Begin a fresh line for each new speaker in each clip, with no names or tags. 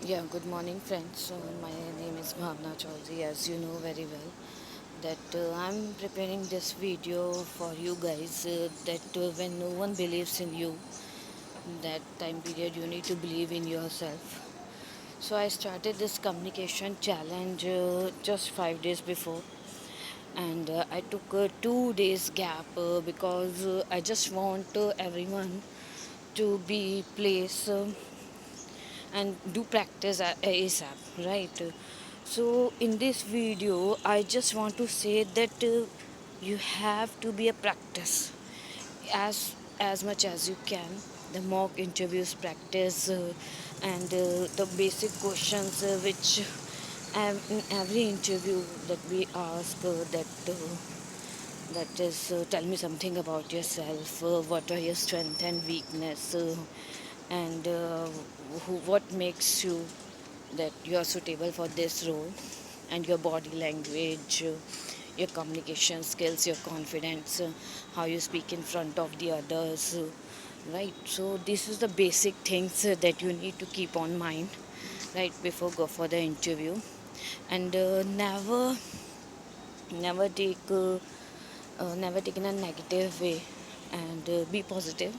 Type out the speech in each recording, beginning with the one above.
Yeah, good morning, friends. My name is Bhavna Chaudhary, as you know very well. That I'm preparing this video for you guys. That when no one believes in you, that time period you need to believe in yourself. So I started this communication challenge just 5 days before, and I took a 2 days gap because I just want everyone to be place. And do practice ASAP, right? So in this video, I just want to say that you have to be a practice as much as you can. The mock interviews practice and the basic questions which in every interview that we ask that is tell me something about yourself, what are your strength and weakness, and what makes you that you are suitable for this role, and your body language, your communication skills, your confidence, how you speak in front of the others, right? So this is the basic things that you need to keep on mind right before go for the interview. And never take in a negative way, and be positive,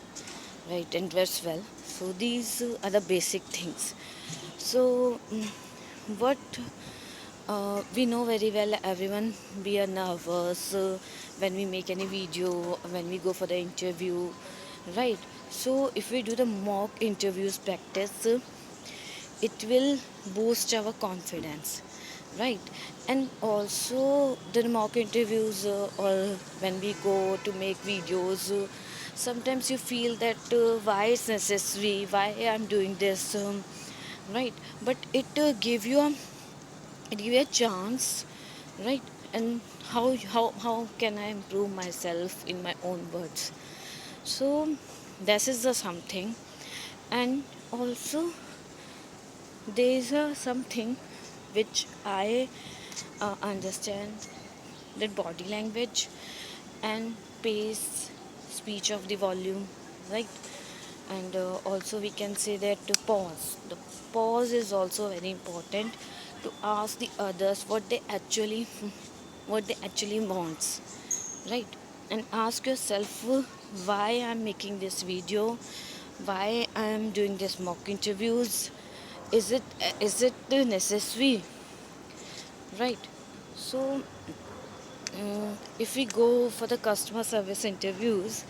right, and dress well. So these are the basic things. So what we know very well, everyone, we are nervous when we make any video, when we go for the interview, right? So if we do the mock interviews practice, it will boost our confidence, right? And also the mock interviews, or when we go to make videos, sometimes you feel that why it's necessary, why I'm doing this, right? But it give you a chance, right? And how can I improve myself in my own words? So this is the something. And also there is a something which I understand, that body language and pace, speech of the volume, right? And also we can say that the pause is also very important, to ask the others what they actually wants, right? And ask yourself, why I'm making this video, why I'm doing this mock interviews, is it necessary, right? So if we go for the customer service interviews,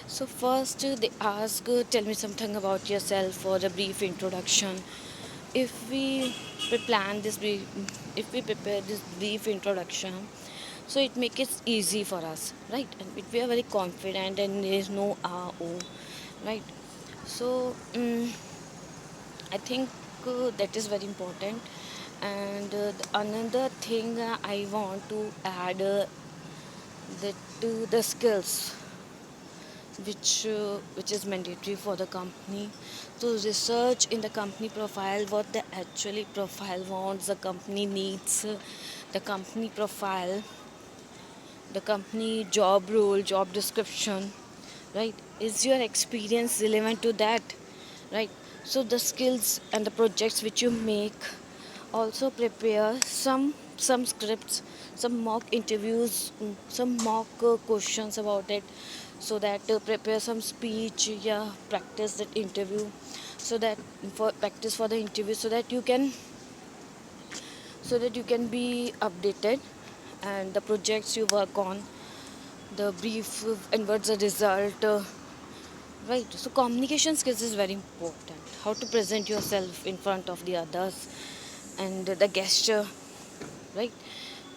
so first they ask, tell me something about yourself, for a brief introduction. If we plan this brief, if we prepare this brief introduction, so it makes it easy for us, right? And we are very confident and there is no oh, right? So I think that is very important. And another thing I want to add, that the skills which is mandatory for the company. So research in the company profile, what the actually profile wants, the company needs, the company profile, the company job role, job description, right? Is your experience relevant to that, right? So the skills and the projects which you make, also prepare some scripts, some mock interviews, some mock questions about it, so that prepare some speech, yeah, practice that interview, so that for practice for the interview, so that you can be updated, and the projects you work on, the brief, and what's the result, right? So communication skills is very important, how to present yourself in front of the others, and the gesture, right?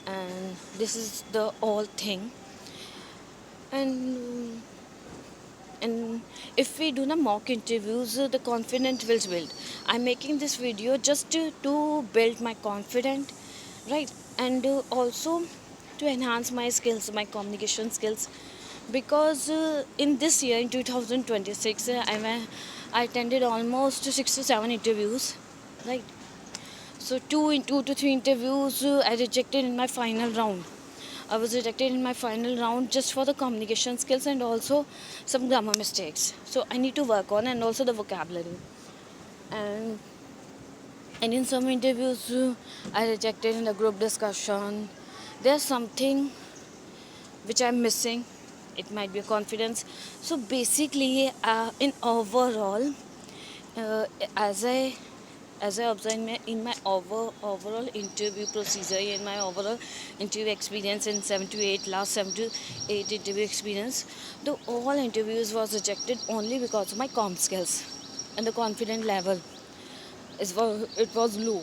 And this is the all thing. And and if we do the mock interviews, the confidence will build. I'm making this video just to build my confidence, right? And also to enhance my skills, my communication skills, because in this year, in 2026, I attended almost 6 to 7 interviews, right? So two to three interviews I rejected in my final round. I was rejected in my final round just for the communication skills and also some grammar mistakes. So I need to work on, and also the vocabulary. And And in some interviews, I rejected in the group discussion. There's something which I'm missing. It might be a confidence. So basically, in overall, uh, as I observe in my overall interview procedure, in my overall interview experience in 7 to 8 last 7 to 8 interview experience, the all interviews was rejected only because of my com skills and the confident level it was low.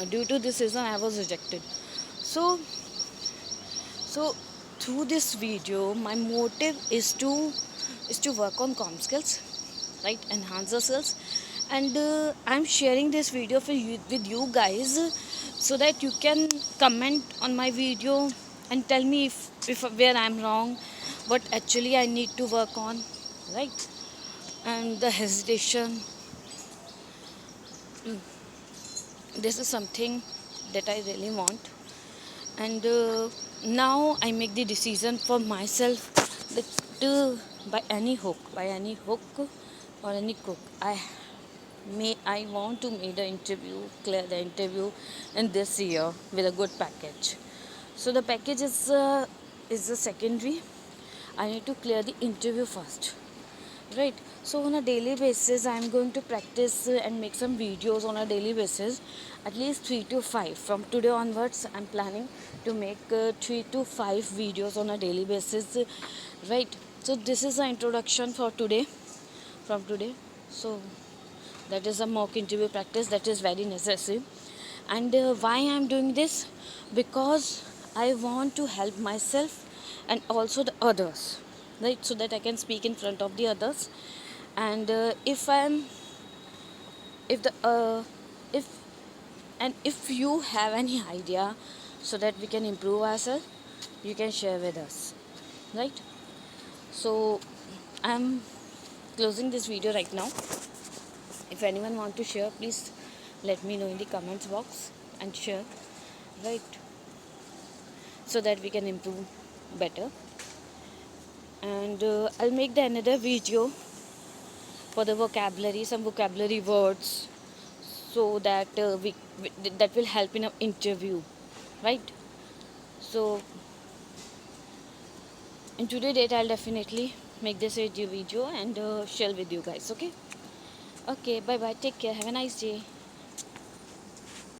Due to this reason, I was rejected. So so through this video, my motive is to work on com skills, right? Enhance the skills, and I'm sharing this video for you with you guys, so that you can comment on my video and tell me if where I'm wrong, what actually I need to work on, right? And the hesitation, this is something that I really want. And now I make the decision for myself that by any hook or any crook, I want to make the interview, clear the interview in this year with a good package. So the package is the secondary. I need to clear the interview first, right? So on a daily basis, I'm going to practice and make some videos on a daily basis, at least 3 to 5. From today onwards, I'm planning to make 3 to 5 videos on a daily basis, right? So this is the introduction for today, from today. So that is a mock interview practice that is very necessary. And why I'm doing this? Because I want to help myself and also the others, right? So that I can speak in front of the others. And if the if if you have any idea so that we can improve ourselves, you can share with us, right? So I'm closing this video right now. If anyone want to share, please let me know in the comments box and share, right? So that we can improve better. And I'll make the another video for the vocabulary, some vocabulary words, so that that will help in an interview, right? So in today's date, I'll definitely make this video and share with you guys. Okay. Okay. Bye bye. Take care. Have a nice day.